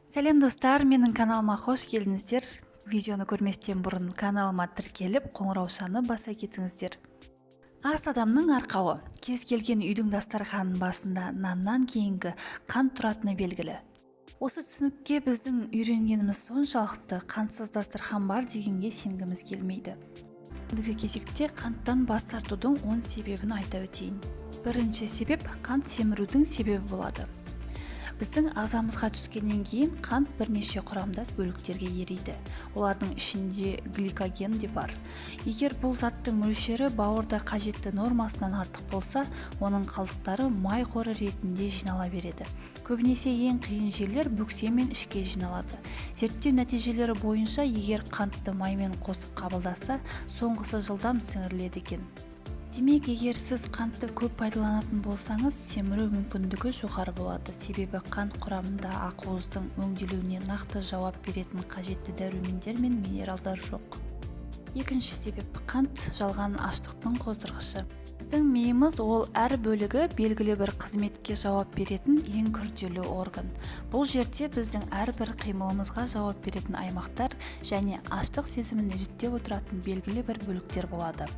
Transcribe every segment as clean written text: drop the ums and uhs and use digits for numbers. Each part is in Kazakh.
Сәлем достар, менің каналыма қош келдіңіздер. Видеоны көрместен бұрын каналыма тіркеліп, қоңыраушаны баса кетіңіздер. Ас адамның арқауы. Кез келген үйдің дастарханының басында наннан кейінгі қант тұратыны белгілі. Осы түсінікке біздің үйренгеніміз соншалықты қантсыз дастархан бар дегенге сенгіміз келмейді. Ендігі кезекте қанттан бас тартудың 10 себебін айта өтейін. Бірінші себеп қант семірудің себебі болады. Біздің ағзамызға түскеннен кейін қант бірнеше құрамдас бөліктерге ериді. Олардың ішінде гликоген де бар. Егер бұл заттың мөлшері бауырда қажетті нормасынан артық болса, оның қалдықтары май қоры ретінде жинала береді. Көбінесе ең қиын жерлер бөксе мен ішке жиналады. Зерттеу нәтижелері бойынша, егер қантты маймен қосып қабылдаса, соңғысы жылдам сіңіріледі екен. Демек, егер сіз қантты көп пайдаланатын болсаңыз, семіру мүмкіндігі жоғары болады. Себебі қант құрамында ақуыздың өңделуіне нақты жауап беретін қажетті дәрумендер мен минералдар жоқ. Екінші себеп қант жалған аштықтың қоздырғышы. Біздің миымыз ол әр бөлігі белгілі бір қызметке жауап беретін ең күрделі орган. Бұл жерде біздің әрбір қимылымызға жауап беретін аймақтар және аштық сезімін реттеп отыратын белгілі бір бөліктер болады.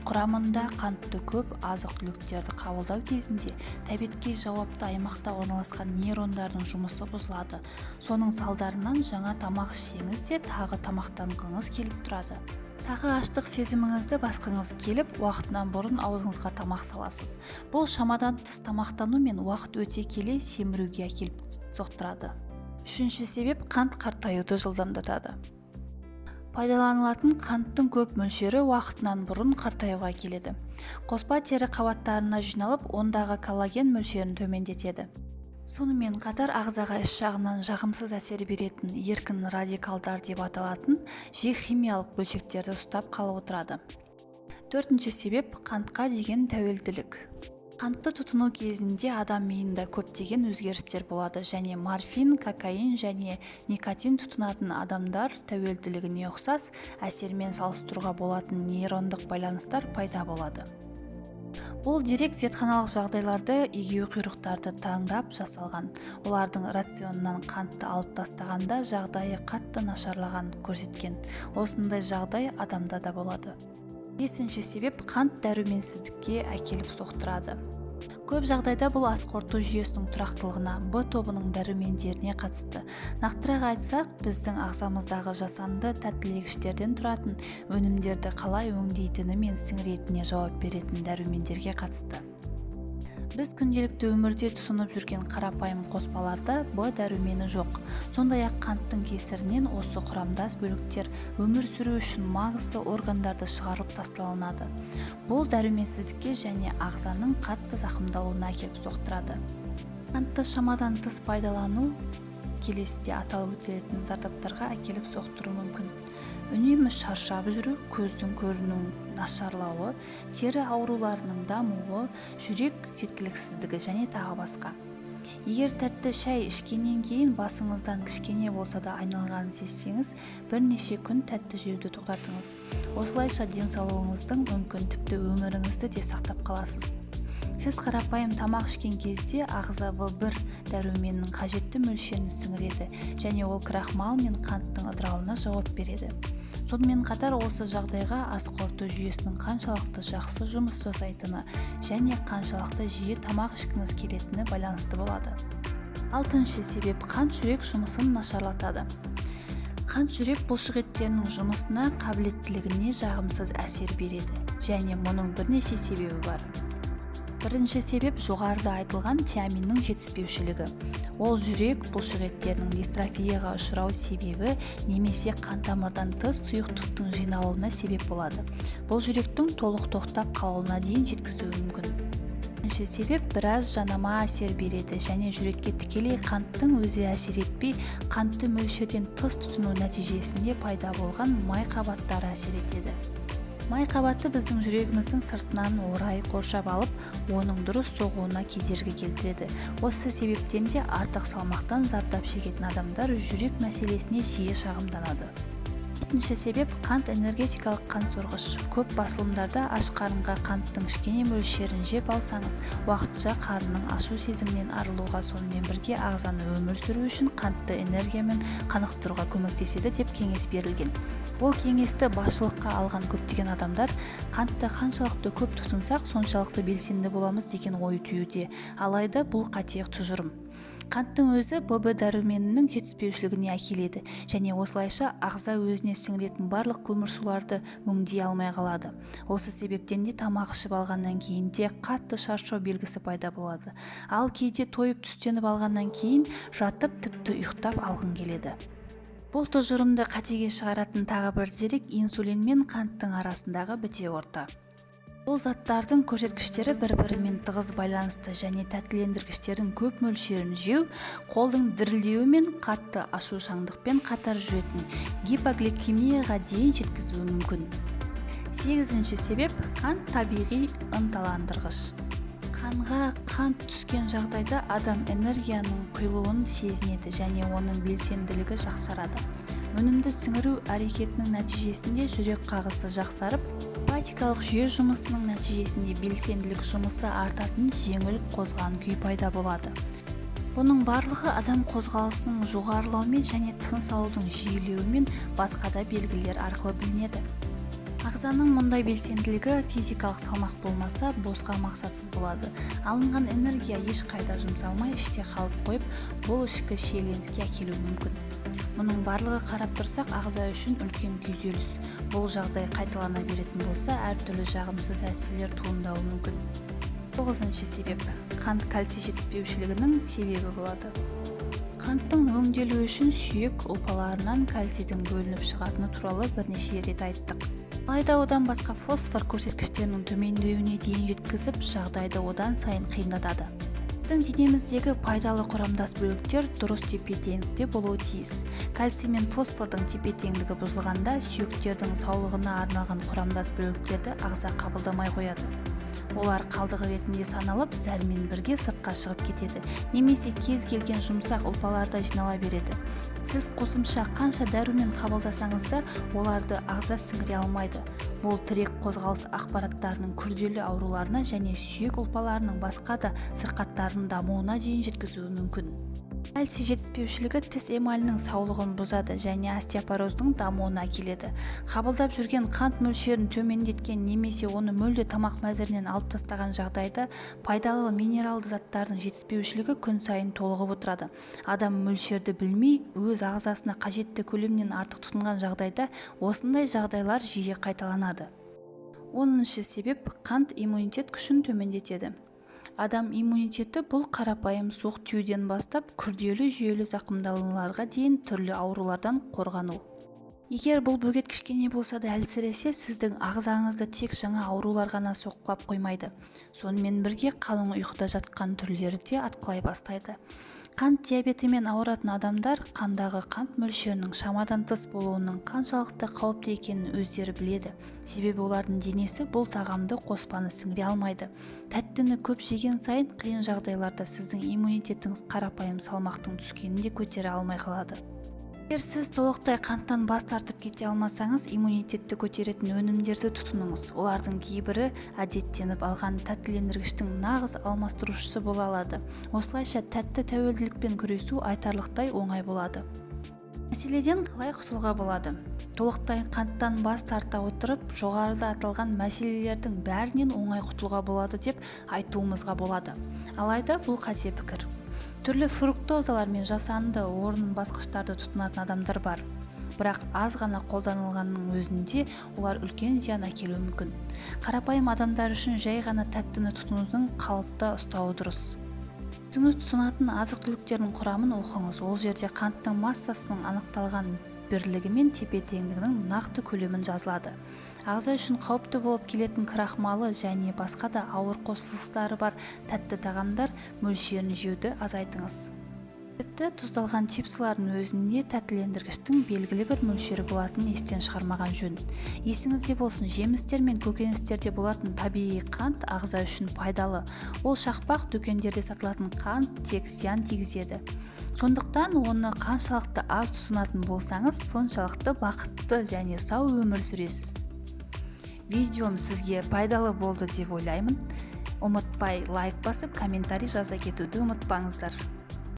Құрамында қантты көп азық-түліктерді қабылдау кезінде тәбетке жауапты аймақта орналасқан нейрондардың жұмысы бұзылады. Соның салдарынан жаңа тамақ ішсеңіз де тағы тамақтанғыңыз келіп тұрады. Тағы аштық сезіміңізді басқыңыз келіп, уақытынан бұрын аузыңызға тамақ саласыз. Бұл шамадан тыс тамақтану мен уақыт өте келе семіруге әкеліп соқтырады. Үшінші себеп қант қартаюды жылдамдатады. Пайдаланылатын қанттың көп мөлшері уақытынан бұрын қартаюға келеді. Қоспа тері қабаттарына жиналып, ондағы коллаген мөлшерін төмендетеді. Сонымен қатар ағзаға іш жағынан жағымсыз әсер беретін еркін радикалдар деп аталатын жиі химиялық бөлшектерді ұстап қалып отырады. Төртінші себеп қантқа деген тәуелділік. Қантты тұтыну кезінде адам миында көптеген өзгерістер болады және морфин, кокаин және никотин тұтынатын адамдар тәуелділігіне ұқсас әсермен салыстыруға болатын нейрондық байланыстар пайда болады. Бұл дерек зертханалық жағдайларды егеу құйрықтарды таңдап жасалған. Олардың рационынан қантты алып тастағанда жағдайы қатты нашарлаған көрсеткен. Осындай жағдай адамда да болады. Бесінші себеп қант дәруменсіздікке әкеліп соқтырады. Көп жағдайда бұл ас қорыту жүйесінің тұрақтылығына, Б тобының дәрумендеріне қатысты. Нақтырақ айтсақ, біздің ағзамыздағы жасанды тәттілегіштерден тұратын өнімдерді қалай өңдейтіні мен сіңіретініне жауап беретін дәрумендерге қатысты. Біз күнделікті өмірде тұтынып жүрген қарапайым қоспаларда Б дәрумені жоқ. Сондай-ақ қанттың кесірінен осы құрамдас бөліктер өмір сүру үшін маңызды органдарды шығарып тасталынады. Бұл дәруменсіздікке және ағзаның қатты зақымдалуына әкеліп соқтырады. Қантты шамадан тыс пайдалану келесіде аталып өтілетін зардаптарға әкеліп соқтыруы мүмкін. Үнемі шаршап жүру, көздің көрінуінің нашарлауы, тері ауруларының дамуы, жүрек жеткіліксіздігі және тағы басқа. Егер тәтті шай ішкеннен кейін басыңыздан кішкене болса да айналғанын сезсеңіз, бірнеше күн тәтті жеуді тоқтатыңыз. Осылайша денсаулығыңыздың мүмкін тіпті өміріңізді де сақтап қаласыз. Сіз қарапайым тамақ ішкен кезде ағза В1 дәруменінің қажетті мөлшерін сіңіреді және ол крахмал мен қанттың ыдырауына жауап береді. Сонымен қатар осы жағдайға ас қорыту жүйесінің қаншалықты жақсы жұмыс жасайтыны және қаншалықты жиі тамақ ішкіңіз келетіні байланысты болады. Алтыншы себеп қант жүрек жұмысын нашарлатады. Қант жүрек бұлшықеттерінің жұмысына қабілеттілігіне жағымсыз әсер береді және мұның бірнеше себебі бар. Бірінші себеп жоғарыда айтылған тиаминнің жетіспеушілігі. Ол жүрек бұлшықеттерінің дистрофияға ұшырау себебі немесе қан тамырдан тыс сұйықтықтың жиналуына себеп болады. Бұл жүректің толық тоқтап қалуына дейін жеткізуі мүмкін. Екінші себеп біраз жанама әсер береді және жүрекке тікелей қанттың өзі әсер етпей, қантты мөлшерден тыс тұтыну нәтижесінде пайда болған май қабаттары әсер етеді. Май қабаты біздің жүрегіміздің сыртынан орай қоршап алып, оның дұрыс соғуына кедергі келтіреді. Осы себептен де артық салмақтан зардап шегетін адамдар жүрек мәселесіне жиі шағымданады. Төртінші себеп қант энергетикалық қансорғыш. Көп басылымдарда аш қарынға қанттың кішкене мөлшерін жеп алсаңыз, уақытша қарынның ашу сезімінен арылуға, сонымен бірге ағзаны өмір сүру үшін қантты энергиямен қанықтыруға көмектеседі деп кеңес берілген. Бұл кеңесті басшылыққа алған көптеген адамдар қантты қаншалықты көп тұтынсақ, соншалықты белсенді боламыз деген ой түйуде. Алайда бұл қате тұжырым. Қанттың өзі ББ дәруменінің жетіспеушілігіне әкеледі және осылайша ағза өзіне сіңіретін барлық көмірсуларды өңдей алмай қалады. Осы себептен де тамақ ішіп алғаннан кейін де қатты шаршау белгісі пайда болады. Ал кейде тойып түстеніп алғаннан кейін жатып тіпті ұйықтап алғың келеді. Бұл тұжырымды қатеге шығаратын тағы бір дерек инсулин мен қанттың арасындағы біте орта. Бұл заттардың көрсеткіштері бір-бірімен тығыз байланысты және тәттілендіргіштердің көп мөлшерін жеу қолдың дірілдеуі мен қатты ашушаңдықпен қатар жүретін гипогликемияға дейін жеткізуі мүмкін. Сегізінші себеп қант табиғи ынталандырғыш. Қанға қант түскен жағдайда адам энергияның құйылуын сезінеді және оның белсенділігі жақсарады. Өнімді сіңіру әрекетінің нәтижесінде жүрек қағысы жақсарып, симпатикалық жүйе жұмысының нәтижесінде белсенділік жұмысы артатын жеңіл қозған күй пайда болады. Бұның барлығы адам қозғалысының жоғарылауымен және тыныс алудың жиілеуімен басқа да белгілер арқылы білінеді. Ағзаның мұндай белсенділігі физикалық салмақ болмаса, босқа мақсатсыз болады. Алынған энергия ешқайда жұмсалмай іште қалып қойып, бұл ішкі шиеленіске әкелуі мүмкін. Мұның барлығы қарап тұрсақ, ағза үшін үлкен күйзеліс. Бұл жағдай қайталана беретін болса, әртүрлі жағымсыз әсерлер туындауы мүмкін. Тоғызыншы себеп қант кальций жетіспеушілігінің себебі болады. Қанттың өңделуі үшін сүйек ұлпаларынан кальцийдің бөлініп шығатыны туралы бірнеше рет айттық. Алайда одан басқа фосфор көрсеткіштерінің төмендеуіне дейін жеткізіп, жағдайды одан сайын қиындатады. Біздің денеміздегі пайдалы құрамдас бөліктер дұрыс тепе-теңдікте болуы тиіс. Кальций мен фосфордың тепе-теңдігі бұзылғанда сүйектердің саулығына арналған құрамдас бөліктерді ағза қабылдамай қояды. Олар қалдығы ретінде саналып, зәрмен бірге сыртқа шығып кетеді, немесе кез келген жұмсақ ұлпаларда жинала береді. Сіз қосымша қанша дәрумен қабылдасаңыз да, оларды ағза сіңіре алмайды. Бұл тірек қозғалыс ақпараттарының күрделі ауруларына және сүйек ұлпаларының басқа да сырқаттарының дамуына дейін жеткізуі мүмкін. Кальций жетіспеушілігі тіс эмалінің саулығын бұзады және остеопороздың дамуына әкеледі. Қабылдап жүрген қант мөлшерін төмендеткен немесе оны мүлде тамақ мәзірінен алып тастаған жағдайда пайдалы минералды заттардың жетіспеушілігі күн сайын толығып отырады. Адам мөлшерді білмей, өз ағзасына қажетті көлемнен артық тұтынған жағдайда осындай жағдайлар жиі қайталанады. 10-шы себеп қант иммунитет күшін төмендетеді. Адам иммунитеті бұл қарапайым суық тиюден бастап күрделі жүйелі зақымдалуларға дейін түрлі аурулардан қорғану. Егер бұл бөгет кішкене болса да әлсіресе, сіздің ағзаңызды тек жаңа аурулар ғана соққылап қоймайды. Сонымен бірге қалың ұйқыда жатқан түрлері де атқылай бастайды. Қант диабетімен ауыратын адамдар қандағы қант мөлшерінің шамадан тыс болуының қаншалықты қауіпті екенін өздері біледі. Себебі олардың денесі бұл тағамды қоспаны сіңіре алмайды. Тәттіні көп жеген сайын қиын жағдайларда сіздің иммунитетіңіз қарапайым салмақтың түскенін де көтере алмай қалады. Егер сіз толықтай қанттан бас тартып кете алмасаңыз, иммунитетті көтеретін өнімдерді тұтыныңыз. Олардың кейбірі әдеттеніп алған тәттілендіргіштің нағыз алмастырушысы бола алады. Осылайша тәтті тәуелділікпен күресу айтарлықтай оңай болады. Мәселеден қалай құтылуға болады? Толықтай қанттан бас тарта отырып, жоғарыда аталған мәселелердің бәрінен оңай құтылуға болады деп айтуымызға болады. Алайда бұл қате пікір. Түрлі фруктозалар мен жасанды орын басқыштарды тұтынатын адамдар бар. Бірақ аз ғана қолданылғанның өзінде олар үлкен зиян әкелуі мүмкін. Қарапайым адамдар үшін жай ғана тәттіні тұтынудың қалыпта ұстауы дұрыс. Өзіңіз тұтынатын азық-түліктердің құрамын оқыңыз. Ол жерде қанттың массасының анықталған бірлігі мен тепе-теңдігінің нақты көлемін жазылады. Ағза үшін қауіпті болып келетін крахмалы және басқа да ауыр қосылыстары бар тәтті тағамдар мөлшерін жеуді азайтыңыз. Тіпті тұздалған чипсылардың өзінде тәттілендіргіштің белгілі бір мөлшері болатынын естен шығармаған жөн. Есіңізде болсын, жемістер мен көкөністерде болатын табиғи қант ағза үшін пайдалы. Ол шақпақ дүкендерде сатылатын қант тек зиян тигізеді. Сондықтан оны қаншалықты аз тұтынатын болсаңыз, соншалықты бақытты және сау өмір сүресіз. Видеом сізге пайдалы болды деп ойлаймын. Ұмытпай лайк басып, комментарий жаза кетуді ұмытпаңыздар.